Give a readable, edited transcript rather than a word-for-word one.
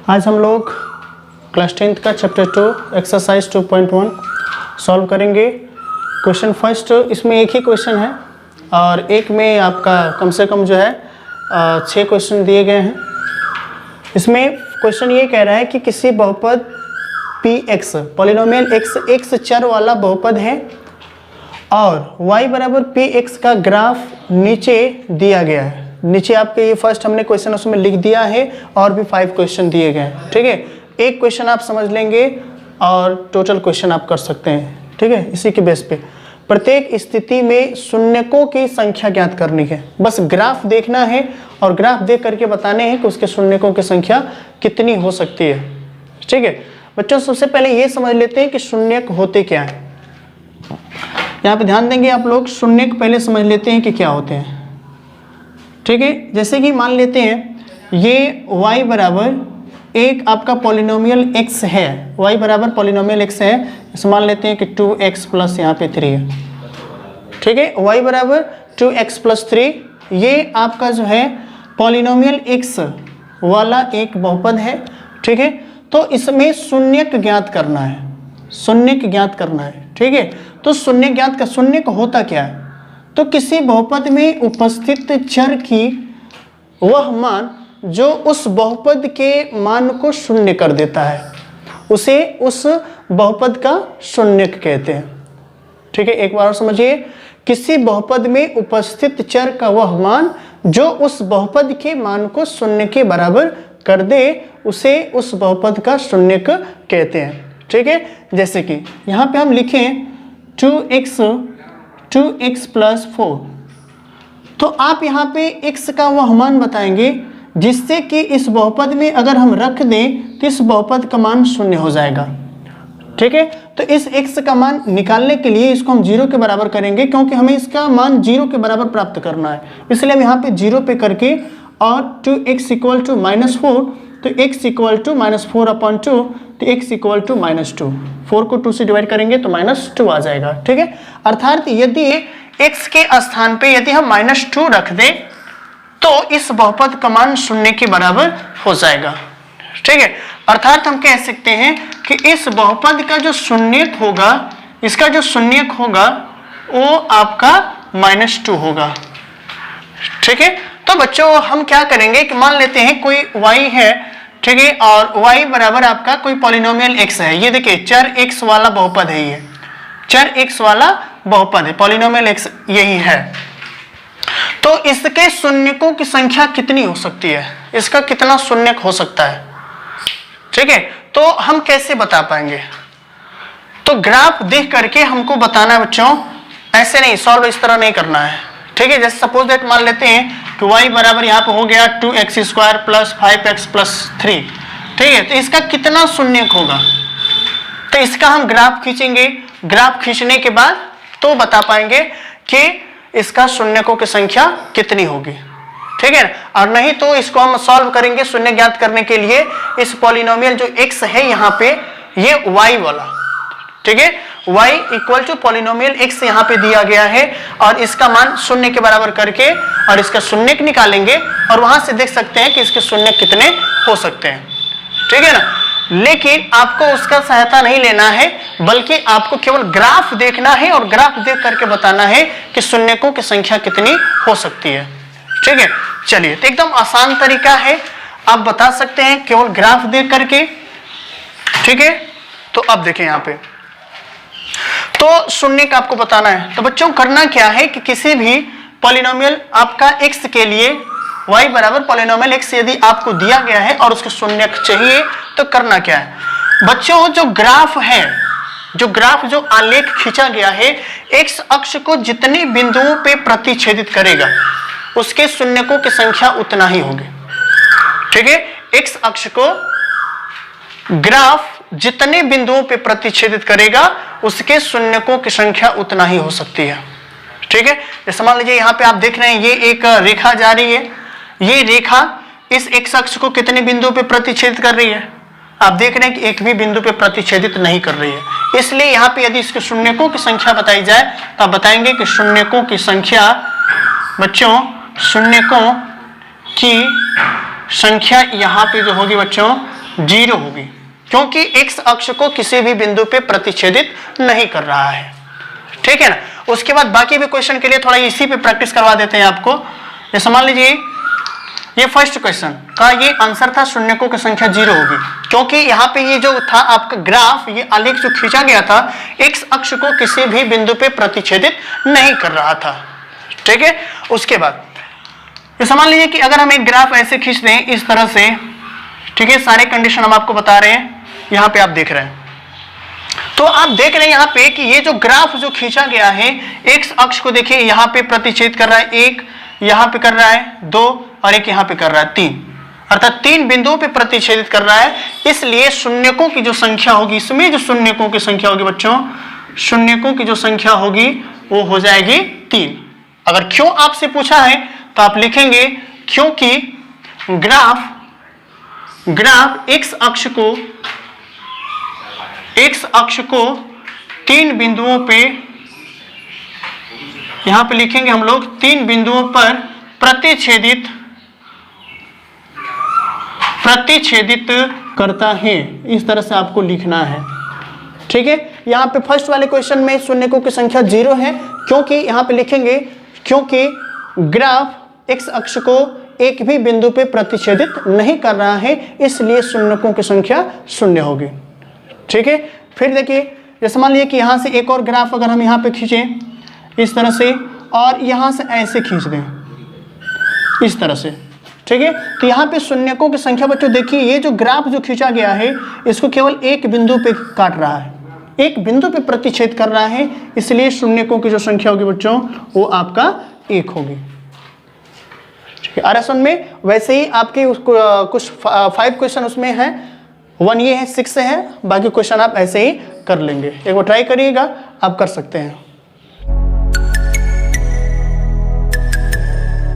आज हम लोग क्लास 10th का चैप्टर 2 एक्सरसाइज 2.1 सॉल्व करेंगे। क्वेश्चन फर्स्ट, इसमें एक ही क्वेश्चन है और एक में आपका कम से कम जो है 6 क्वेश्चन दिए गए हैं। इसमें क्वेश्चन ये कह रहा है कि किसी बहुपद px पॉलिनोमियल x चर वाला बहुपद है और y बराबर px का ग्राफ नीचे दिया गया है। नीचे आपके ये फर्स्ट हमने क्वेश्चन उसमें लिख दिया है और भी 5 क्वेश्चन दिए गए हैं। ठीक है, एक क्वेश्चन आप समझ लेंगे और टोटल क्वेश्चन आप कर सकते हैं। ठीक है, इसी के बेस पे प्रत्येक स्थिति में शून्यकों की संख्या ज्ञात करनी है। बस ग्राफ देखना है और ग्राफ देख करके बताने हैं कि उसके शून्यकों की संख्या कितनी हो सकती है। ठीक है बच्चों, सबसे पहले ये समझ लेते हैं कि शून्यक होते क्या है। यहाँ पे ध्यान देंगे आप लोग, शून्यक पहले समझ लेते हैं कि क्या होते हैं। ठीक है, जैसे कि मान लेते हैं ये y बराबर एक आपका पॉलिनोमियल x है, y बराबर पॉलिनोमियल x है। इसे मान लेते हैं कि 2x प्लस यहाँ पे 3 है। ठीक है, y बराबर 2x प्लस 3 ये आपका जो है पॉलिनोमियल x वाला एक बहुपद है। ठीक है, तो इसमें शून्यक ज्ञात करना है, शून्यक ज्ञात करना है। ठीक है, तो शून्य ज्ञात का शून्यक होता क्या है, तो किसी बहुपद में उपस्थित चर की वह मान जो उस बहुपद के मान को शून्य कर देता है, उसे उस बहुपद का शून्यक कहते हैं। ठीक है, एक बार और समझिए, किसी बहुपद में उपस्थित चर का वह मान जो उस बहुपद के मान को शून्य के बराबर कर दे, उसे उस बहुपद का शून्यक कहते हैं। ठीक है, जैसे कि यहाँ पे हम लिखें 2x प्लस 4, तो आप यहाँ पे x का वह मान बताएंगे जिससे कि इस बहुपद में अगर हम रख दें तो इस बहुपद का मान शून्य हो जाएगा। ठीक है, तो इस x का मान निकालने के लिए इसको हम 0 के बराबर करेंगे, क्योंकि हमें इसका मान 0 के बराबर प्राप्त करना है। इसलिए हम यहाँ पे 0 पे करके और 2x इक्वल टू -4, तो x इक्वल टू -4/2, तो x इक्वल टू -2। 4 को 2 से डिवाइड करेंगे तो -2 आ जाएगा। ठीक है, अर्थात यदि x के स्थान पे यदि हम -2 रख दें तो इस बहुपद का मान शून्य के बराबर हो जाएगा। ठीक है, अर्थात हम कह सकते हैं कि इस बहुपद का जो शून्यक होगा, इसका जो शून्यक होगा वो आपका -2 होगा। ठीक है, तो बच्चों हम क्या करेंगे कि मान लेते हैं कोई y है, ठीक है, और y बराबर आपका कोई पॉलिनोमियल x है। ये देखिए चर x वाला बहुपद है, ये चर x वाला बहुपद है, पॉलिनोमियल x यही है। तो इसके शून्यकों की संख्या कितनी हो सकती है, इसका कितना शून्यक हो सकता है। ठीक है, तो हम कैसे बता पाएंगे, तो ग्राफ देख करके हमको बताना है बच्चों, ऐसे नहीं सॉल्व इस तरह नहीं करना है। ठीक है, जैसे सपोज दैट मान लेते हैं कि y बराबर यहाँ पे हो गया 2x² प्लस 5x प्लस 3। ठीक है, तो इसका कितना शून्यक होगा, तो इसका हम ग्राफ खींचेंगे। ग्राफ खींचने के बाद तो बता पाएंगे कि इसका शून्यकों की संख्या कितनी होगी। ठीक है, और नहीं तो इसको हम सॉल्व करेंगे शून्य ज्ञात करने के लिए। इस पॉलिनोमियल जो x है यहाँ पे, ये y वाला, ठीक है, y equal to polynomial x यहाँ पे दिया गया है और इसका मान शून्य के बराबर करके और इसका शून्यक निकालेंगे और वहां से देख सकते हैं कि इसके शून्यक कितने हो सकते हैं। ठीक है ना, लेकिन आपको उसका सहायता नहीं लेना है, बल्कि आपको केवल ग्राफ देखना है और ग्राफ देख करके बताना है कि शून्यकों की संख्या कितनी हो सकती है। ठीक है, चलिए, तो एकदम आसान तरीका है, आप बता सकते हैं केवल ग्राफ देख करके। ठीक है, तो अब देखें यहाँ पे, तो शून्यक आपको बताना है। तो बच्चों करना क्या है कि किसी भी पॉलिनोमियल आपका x के लिए y बराबर पॉलिनोमियल x यदि आपको दिया गया है और उसके शून्यक चाहिए, तो करना क्या है बच्चों, जो ग्राफ है, जो ग्राफ जो आलेख खींचा गया है, x अक्ष को जितने बिंदुओं पे प्रतिच्छेदित करेगा उसके शून्यकों की संख्या उतना ही होगी। ठीक है, x अक्ष को ग्राफ जितने बिंदुओं पे प्रतिच्छेदित करेगा उसके शून्यकों की संख्या उतना ही हो सकती है। ठीक है, जैसे मान लीजिए यहाँ पे आप देख रहे हैं ये एक रेखा जा रही है, ये रेखा इस x अक्ष को कितने बिंदुओं पे प्रतिच्छेदित कर रही है, आप देख रहे हैं कि एक भी बिंदु पे प्रतिच्छेदित नहीं कर रही है। इसलिए यहाँ पे यदि इसके शून्यकों की संख्या बताई जाए तो आप बताएंगे कि शून्यकों की संख्या, बच्चों शून्यकों की संख्या यहाँ पे जो होगी बच्चों जीरो होगी, क्योंकि एक्स अक्ष को किसी भी बिंदु पे प्रतिच्छेदित नहीं कर रहा है। ठीक है ना। उसके बाद बाकी भी क्वेश्चन के लिए थोड़ा इसी पे प्रैक्टिस करवा देते हैं आपको। जैसे मान लीजिए ये फर्स्ट क्वेश्चन का ये आंसर था शून्यकों की संख्या जीरो होगी, क्योंकि यहाँ पे ये जो था आपका ग्राफ, ये आलेख जो खींचा गया था एक्स अक्ष को किसी भी बिंदु पे प्रतिच्छेदित नहीं कर रहा था। ठीक है। उसके बाद जैसे मान लीजिए कि अगर हम एक ग्राफ ऐसे खींच दें इस तरह से, ठीक है, सारे कंडीशन हम आपको बता रहे हैं, यहाँ पे आप देख रहे हैं, तो आप देख रहे हैं यहाँ पे कि ये जो ग्राफ जो खींचा गया है एक्स अक्ष को देखिए यहाँ पे प्रतिच्छेद कर रहा है, एक यहाँ पे कर रहा है, दो, और एक यहाँ पे कर रहा है, तीन, अर्थात तीन बिंदुओं पे प्रतिच्छेदित कर रहा है। इसलिए शून्यकों की जो संख्या होगी, इसमें जो शून्यकों की संख्या होगी बच्चों, शून्यकों की जो संख्या होगी वो हो जाएगी 3। अगर क्यों आपसे पूछा है तो आप लिखेंगे क्योंकि ग्राफ एक्स अक्ष को तीन बिंदुओं पे, यहां पे लिखेंगे हम लोग, तीन बिंदुओं पर प्रतिच्छेदित करता है। इस तरह से आपको लिखना है। ठीक है। यहाँ पे फर्स्ट वाले क्वेश्चन में शून्यकों की संख्या 0 है, क्योंकि यहाँ पे लिखेंगे क्योंकि ग्राफ एक्स अक्ष को एक भी बिंदु पे प्रतिच्छेदित नहीं कर रहा है, इसलिए शून्यकों की संख्या 0 होगी। ठीक है। फिर देखिए जैसे मान लीजिए कि यहाँ से एक और ग्राफ अगर हम यहाँ पे खींचें इस तरह से, और यहाँ से ऐसे खींच दें इस तरह से, ठीक है, तो यहाँ पे शून्यकों की संख्या बच्चों देखिए, ये जो ग्राफ जो खींचा गया है इसको केवल एक बिंदु पे काट रहा है, एक बिंदु पे प्रतिच्छेद कर रहा है, इसलिए शून्यकों की जो संख्या होगी बच्चों वो आपका 1 होगी। ठीक है। आरएसवन में वैसे ही आपके कुछ 5 क्वेश्चन उसमें है, 1 ये है, 6 है, बाकी क्वेश्चन आप ऐसे ही कर लेंगे। एक बार ट्राई करिएगा, आप कर सकते हैं।